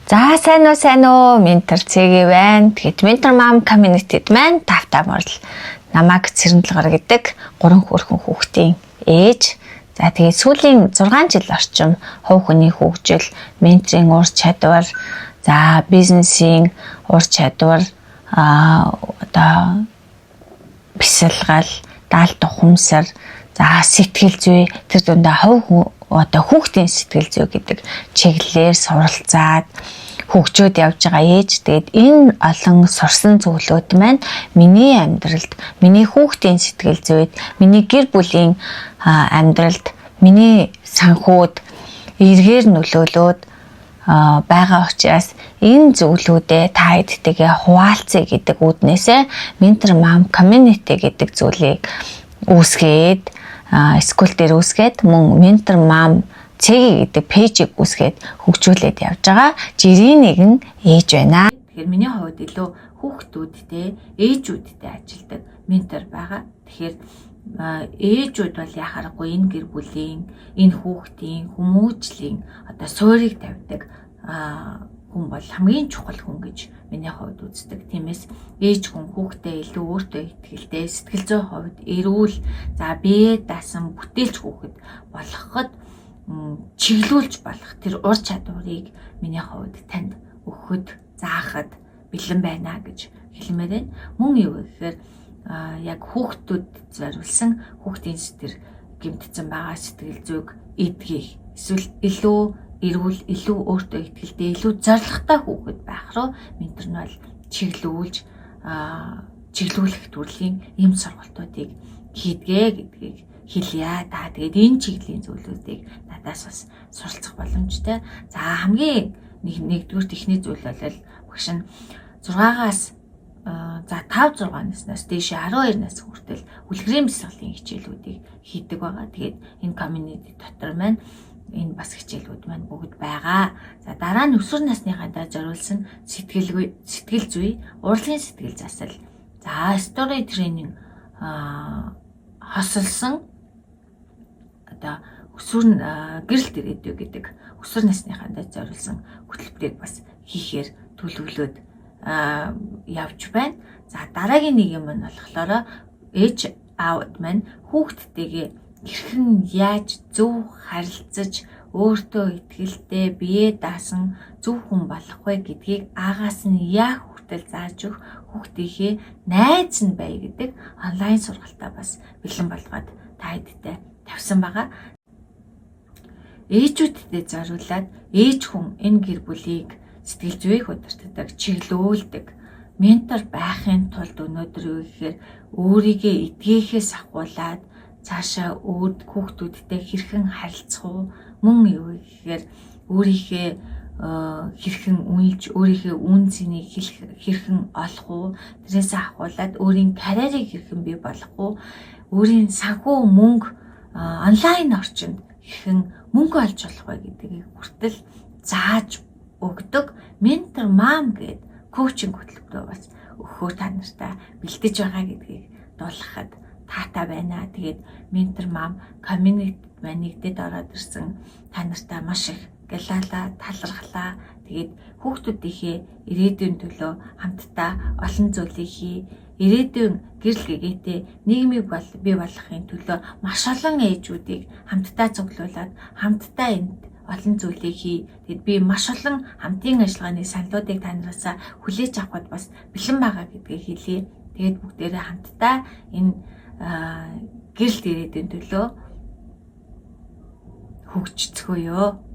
За сайн уу ментор цэгээ байна. Тэгээд ментор мам community-д маань тавтаа морл намайг Цэрэндэлгар гэдэг 3 хүүхэн хүүхдийн ээж. За тэгээд сүүлийн 6 жил орчим хувь хүний хөгжил, менторийн ур чадвар, за бизнесийн ур чадвар, одоо бясалгал, даалт ухамсар, за сэтгэл зүй тэр дундаа одоо хүүхдийн сэтгэл зүй гэдэг чиглэлээр суралцаад хөгжөөд явж байгаа ээж. Тэгээд энэ олон сурсан зүйлүүд маань миний амьдралд, миний хүүхдийн сэтгэл зүйд, миний гэр бүлийн амьдралд, миний санхуд эргээр нөлөөлөд байгаа учраас энэ зүйлүүдэд та хэдтэйгээ хуваалцъя гэдэг үүднээсээ ментор мам community гэдэг зүйлийг үүсгээд скул дээр үүсгээд мөн ментор мам цэгийн гэдэг пэйжийг үүсгээд хөгжүүлээд явж байгаа жирийн нэгэн ээж байна. Тэгэхээр миний хувьд илүү хүүхдүүдтэй, ээжүүдтэй ажилдаг ментор байгаа. Тэгэхээр ээжүүд бол яхаарахгүй энэ гэр бүлийн, энэ хүүхдийн хүмүүжлийн одоо суурийг тавьдаг хүн бол хамгийн чухал хүн гэж миний хувьд үздэг. Тиймээс ээж хүн хүүхдээ илүү өөртөө итгэлтэй, сэтгэл зүйн хувьд эрүүл, за бие даасан бүтээлч хүүхэд болгоход чиглүүлж болох тэр ур чадварыг миний хувьд танд өгөхөд заахад бэлэн байна гэж хэлмээр байна. Мөн юу гэхээр яг хүүхдүүд зориулсан хүүхдийн сэтгэл гэмтсэн байгаа сэтгэл зүйг эдгэх, эсвэл илүү эрүүл, илүү өөртөө итгэлтэй, илүү зоригтой хүүхэд байх руу ментор нь бол чиглүүлэх төрлийн ийм сургалтуудыг хийдгээ гэдгийг хэлье. Та тэгээд энэ чиглийн зүйлүүдийг надаас бас суралцах боломжтой. За хамгийн нэгдүгээр техник зүйл бол багш нь 6-аас за 5-6 наснаас дээш 12 нас хүртэл үлгэрийн бясалгалын хичээлүүдийг хийдэг байгаа. Тэгээд энэ community дотор маань энэ бас хичээлүүд маань бүгд байгаа. За дараа нь өсвөр насныхандаа зориулсан сэтгэл зүй, урлагийн сэтгэл засал, за story training хосолсон одоо өсвөр гэрэлт ирээдүй гэдэг өсвөр насныхандаа зориулсан хөтөлбөрийг бас хийхээр төлөвлөөд явж байна. За дараагийн нэг юм нь болохоор ээж аауд маань хүүхдтэйгээ хэрхэн яаж зөв харилцаж өөртөө итгэлтэй, бие даасан зөв хүн болох вэ гэдгийг аагаас нь яах хүртэл зааж өгөх хүүхдийнхээ найз нь бай гэдэг онлайн сургалтаа бас бэлэн болгоод та хэдтэй тавьсан байгаа. Ээжүүдтэй зориулаад ээж хүн энэ гэр бүлийг сэтгэл зүйг удирддаг, чиглүүлдэг ментор байхын тулд өнөөдөр юу гэхээр өөрийгөө эдгээхээс ахуулаад цаашаа хүүхдүүдтэй хэрхэн харилцах уу, мөн юу гэхээр өөрийнхөө хэрхэн үнэлж, өөрийнхөө үн цэнийг хэрхэн олох уу, тэрээс ахуулаад өөрийн карьерийг хэрхэн бий болгох уу, өөрийн санхүү мөнгө онлайн орчинд хэрхэн мөнгө олж болох вэ гэдгийг хүртэл зааж өгдөг ментор мам гэдэг коучинг хөтөлбөрөө бас өгөхөөр та нартай бэлдэж байгаа гэдгийг дуулгахад таатай байна. Тэгээд ментор мам community маань нэгдэд ороод ирсэн та нартай маш их гэлаалаа, талархлаа. Тэгээд хүүхдүүдийнхээ ирээдүйн төлөө хамтдаа олон зүйлийг хий. Ирээдүйн гэрэл гэгээтэй нийгмийг бий болгохын төлөө маш олон ээжүүдийг хамтдаа цуглуулад хамтдаа энд олон зүйлийг хий. Тэгэд би маш олон хамтын ажиллагааны саналуудыг танаасаа хүлээж авахд бас бэлэн байгаа гэдгийг хэлье. Тэгээд бүгдээрээ хамтдаа энэ гэрэлт ирээдүйн төлөө хөгжцгөөё.